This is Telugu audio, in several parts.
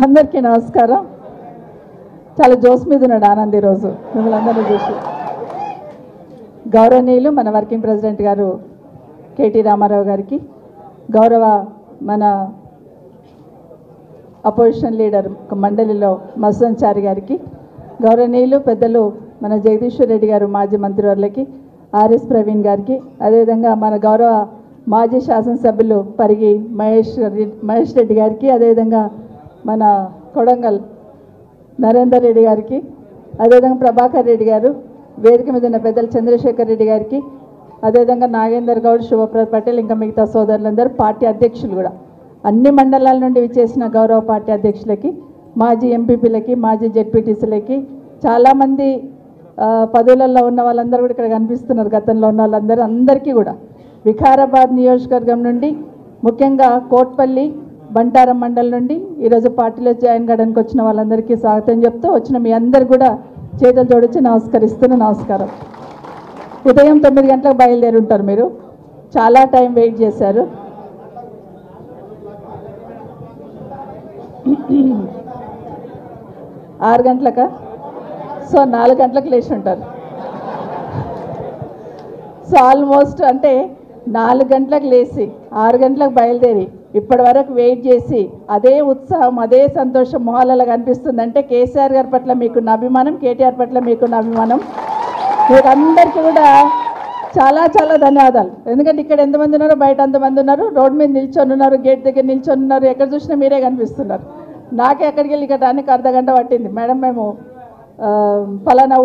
అందరికీ నమస్కారం. చాలా జోస్ మీద ఉన్నాడు ఆనంద్ ఈరోజు మిమ్మల్ని అందరినీ చూసి. గౌరవనీయులు మన వర్కింగ్ ప్రెసిడెంట్ గారు కేటీ రామారావు గారికి, గౌరవ మన అపోజిషన్ లీడర్ మండలిలో మసూదన్చారి గారికి, గౌరవనీయులు పెద్దలు మన జగదీశ్వర్ రెడ్డి గారు మాజీ మంత్రివర్లకి, ఆర్ఎస్ ప్రవీణ్ గారికి, అదేవిధంగా మన గౌరవ మాజీ శాసనసభ్యులు పరిగి మహేష్ రెడ్డి గారికి, అదేవిధంగా మన కొడంగల్ నరేందర్ రెడ్డి గారికి, అదేవిధంగా ప్రభాకర్ రెడ్డి గారు, వేదిక మీద ఉన్న పెద్దలు చంద్రశేఖర్ రెడ్డి గారికి, అదేవిధంగా నాగేందర్ గౌడ్, శుభప్రద్ పటేల్, ఇంకా మిగతా సోదరులందరూ, పార్టీ అధ్యక్షులు కూడా అన్ని మండలాల నుండి విచ్చేసిన గౌరవ పార్టీ అధ్యక్షులకి, మాజీ ఎంపీపీలకి, మాజీ జెడ్పీటీసీలకి, చాలామంది పదవులలో ఉన్న వాళ్ళందరూ కూడా ఇక్కడ కనిపిస్తున్నారు. గతంలో ఉన్న వాళ్ళందరూ అందరికీ కూడా వికారాబాద్ నియోజకవర్గం నుండి, ముఖ్యంగా కోట్పల్లి బంటారం మండలం నుండి ఈరోజు పార్టీలో జాయిన్ కావడానికి వచ్చిన వాళ్ళందరికీ స్వాగతం చెప్తూ, వచ్చిన మీ అందరు కూడా చేతులు జోడించి నమస్కారం. ఉదయం 9 గంటలకు బయలుదేరి ఉంటారు, మీరు చాలా టైం వెయిట్ చేశారు. ఆరు గంటలకా? సో 4 గంటలకు లేచి ఉంటారు. సో ఆల్మోస్ట్ అంటే 4 గంటలకు లేచి 6 గంటలకు బయలుదేరి ఇప్పటి వరకు వెయిట్ చేసి అదే ఉత్సాహం, అదే సంతోషం మొహాలలో కనిపిస్తుంది. అంటే కేసీఆర్ గారి పట్ల మీకున్న అభిమానం, కేటీఆర్ పట్ల మీకున్న అభిమానం. మీరందరికీ కూడా చాలా చాలా ధన్యవాదాలు. ఎందుకంటే ఇక్కడ ఎంతమంది ఉన్నారో బయట అంతమంది ఉన్నారు, రోడ్డు మీద నిల్చొని ఉన్నారు, గేట్ దగ్గర నిల్చొని ఉన్నారు, ఎక్కడ చూసినా మీరే కనిపిస్తున్నారు. నాకే ఎక్కడికి వెళ్ళి ఇక్కడ రానికి అర్ధగంట పట్టింది. మేడం మేము పలానా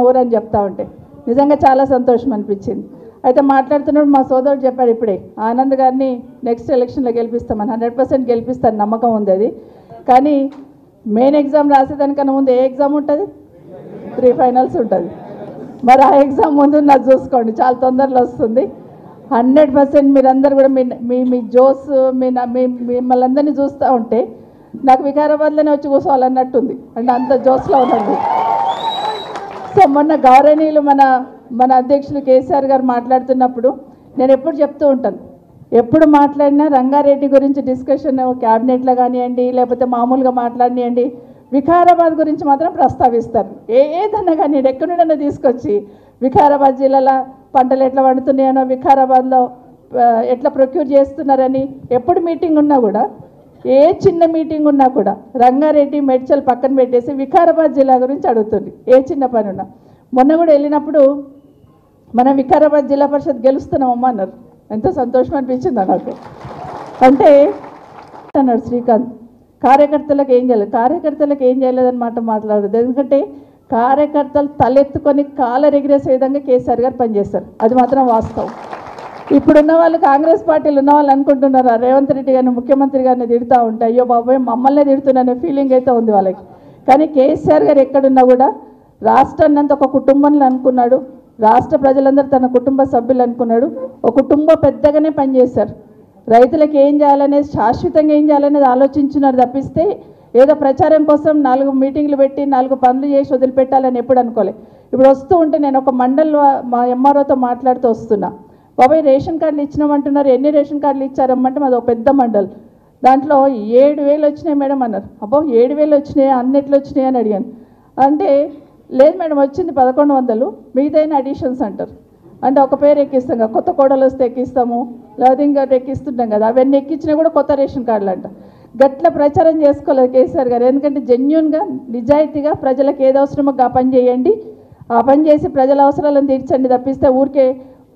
ఊరు అని చెప్తా ఉంటే నిజంగా చాలా సంతోషం అనిపించింది. అయితే మాట్లాడుతున్నప్పుడు మా సోదరుడు చెప్పాడు ఇప్పుడే, ఆనంద్ గారిని నెక్స్ట్ ఎలక్షన్లో గెలిపిస్తామని. 100% గెలిపిస్తాను, నమ్మకం ఉంది. అది కానీ మెయిన్ ఎగ్జామ్ రాసేదానికన్నా ముందు ఏ ఎగ్జామ్ ఉంటుంది? ప్రీ ఫైనల్స్ ఉంటుంది. మరి ఆ ఎగ్జామ్ ముందు నాకు చూసుకోండి, చాలా తొందరలో వస్తుంది. 100% మీరందరూ కూడా మీ జోస్ మిమ్మల్ని అందరినీ చూస్తూ ఉంటే నాకు వికారాబాద్లోనే వచ్చి కూర్చోవాలన్నట్టుంది. అంటే అంత జోస్లో ఉన్నది. సో మొన్న గౌరవనీయులు మన అధ్యక్షులు కేసీఆర్ గారు మాట్లాడుతున్నప్పుడు నేను ఎప్పుడు చెప్తూ ఉంటాను, ఎప్పుడు మాట్లాడినా రంగారెడ్డి గురించి డిస్కషన్ క్యాబినెట్లో కానివ్వండి, లేకపోతే మామూలుగా మాట్లాడియండి, వికారాబాద్ గురించి మాత్రం ప్రస్తావిస్తారు. ఏదన్నా కానీ ఎక్కడున్నా తీసుకొచ్చి వికారాబాద్ జిల్లాలో పంటలు ఎట్లా పండుతున్నాయనో, వికారాబాద్లో ఎట్లా ప్రొక్యూర్ చేస్తున్నారని, ఎప్పుడు మీటింగ్ ఉన్నా కూడా, ఏ చిన్న మీటింగ్ ఉన్నా కూడా రంగారెడ్డి మెడ్చల్ పక్కన పెట్టేసి వికారాబాద్ జిల్లా గురించి అడుగుతుంది, ఏ చిన్న పని ఉన్నా. మొన్న కూడా వెళ్ళినప్పుడు మనం వికారాబాద్ జిల్లా పరిషత్ గెలుస్తున్నామమ్మా అన్నారు. ఎంతో సంతోషం అనిపించింది నాకు. అంటే అన్నాడు శ్రీకాంత్, కార్యకర్తలకు ఏం చేయలేదన్నమాట మాట్లాడదు. ఎందుకంటే కార్యకర్తలు తలెత్తుకొని కాలర్ ఎగిరేసే విధంగా కేసీఆర్ గారు పనిచేస్తారు, అది మాత్రం వాస్తవం. ఇప్పుడున్న వాళ్ళు కాంగ్రెస్ పార్టీలు ఉన్న వాళ్ళు అనుకుంటున్నారు రేవంత్ రెడ్డి గారిని, ముఖ్యమంత్రి గారిని తిడుతూ ఉంటే అయ్యో బాబాయ్ మమ్మల్నే తిడుతున్నానే ఫీలింగ్ అయితే ఉంది వాళ్ళకి. కానీ కేసీఆర్ గారు ఎక్కడున్నా కూడా రాష్ట్రాన్ని అంతా ఒక కుటుంబంలో అనుకున్నాడు, రాష్ట్ర ప్రజలందరూ తన కుటుంబ సభ్యులు అనుకున్నాడు. ఒక కుటుంబం పెద్దగానే పనిచేశారు. రైతులకు ఏం చేయాలనేది, శాశ్వతంగా ఏం చేయాలనేది ఆలోచించున్నారు తప్పిస్తే ఏదో ప్రచారం కోసం 4 మీటింగ్లు పెట్టి 4 పనులు చేసి వదిలిపెట్టాలని ఎప్పుడు అనుకోలే. ఇప్పుడు వస్తూ ఉంటే నేను ఒక మండల్లో మా ఎంఆర్ఓతో మాట్లాడుతూ వస్తున్నా, బాబాయ్ రేషన్ కార్డులు ఇచ్చినామంటున్నారు, ఎన్ని రేషన్ కార్డులు ఇచ్చారమ్మంటే మాది ఒక పెద్ద మండల్, దాంట్లో 7,000 వచ్చినాయి మేడం అన్నారు. అబ్బో 7,000 వచ్చినాయి, అన్నిట్లో వచ్చినాయి అని అడిగాను. అంటే లేదు మేడం వచ్చింది 1,100, మిగతా అడిషన్స్ అంటారు. అంటే ఒక పేరు ఎక్కిస్తాం కదా, కొత్త కోడలు వస్తే ఎక్కిస్తాము, లేదా ఇంకోటి ఎక్కిస్తుంటాం కదా, అవన్నీ ఎక్కించినా కూడా కొత్త రేషన్ కార్డులు అంట. గట్ల ప్రచారం చేసుకోలేదు కేసీఆర్ గారు. ఎందుకంటే జెన్యూన్గా, నిజాయితీగా ప్రజలకు ఏది అవసరమో ఆ పని చేయండి, ఆ పని చేసి ప్రజల అవసరాలను తీర్చండి తప్పిస్తే ఊరికే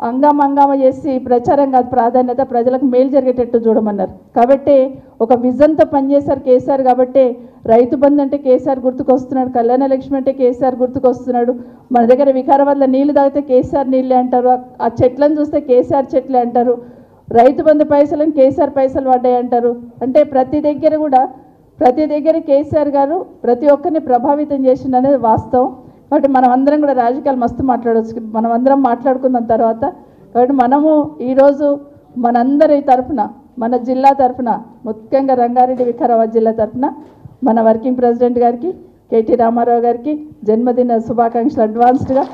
హంగామా చేసి ప్రచారం కాదు ప్రాధాన్యత, ప్రజలకు మేలు జరిగేటట్టు చూడమన్నారు. కాబట్టి ఒక విజన్తో పనిచేశారు కేసీఆర్. కాబట్టి రైతు బంధు అంటే కేసీఆర్ గుర్తుకొస్తున్నాడు, కళ్యాణ లక్ష్మి అంటే కేసీఆర్ గుర్తుకొస్తున్నాడు. మన దగ్గర వికారాబాద్లో నీళ్లు తాగితే కేసీఆర్ నీళ్ళే అంటారు, ఆ చెట్లను చూస్తే కేసీఆర్ చెట్లే అంటారు, రైతు బంధు పైసలను కేసీఆర్ పైసలు పడ్డాయి అంటారు. అంటే ప్రతి దగ్గర కేసీఆర్ గారు ప్రతి ఒక్కరిని ప్రభావితం చేసిండు అనేది వాస్తవం. కాబట్టి మనం అందరం కూడా రాజకీయాలు మస్తు మాట్లాడవచ్చు, మనం అందరం మాట్లాడుకున్న తర్వాత. కాబట్టి మనము ఈరోజు మనందరి తరఫున, మన జిల్లా తరఫున, ముఖ్యంగా రంగారెడ్డి వికారాబాద్ జిల్లా తరఫున మన వర్కింగ్ ప్రెసిడెంట్ గారికి, కేటీ రామారావు గారికి జన్మదిన శుభాకాంక్షలు అడ్వాన్స్డ్గా.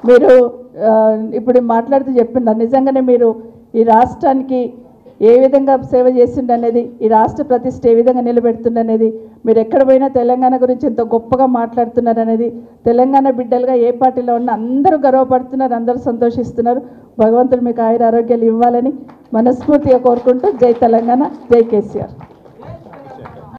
మీరు ఇప్పుడు మాట్లాడుతూ చెప్తున్నారు. నిజంగానే మీరు ఈ రాష్ట్రానికి ఏ విధంగా సేవ చేసిండనేది, ఈ రాష్ట్ర ప్రతిష్ట ఏ విధంగా నిలబెడుతుందనేది, మీరు ఎక్కడ పోయినా తెలంగాణ గురించి ఎంతో గొప్పగా మాట్లాడుతున్నారనేది, తెలంగాణ బిడ్డలుగా ఏ పార్టీలో ఉన్నా అందరూ గర్వపడుతున్నారు, అందరూ సంతోషిస్తున్నారు. భగవంతుడు మీకు ఆయుర ఆరోగ్యాలు ఇవ్వాలని మనస్ఫూర్తిగా కోరుకుంటూ జై తెలంగాణ, జై కేసీఆర్.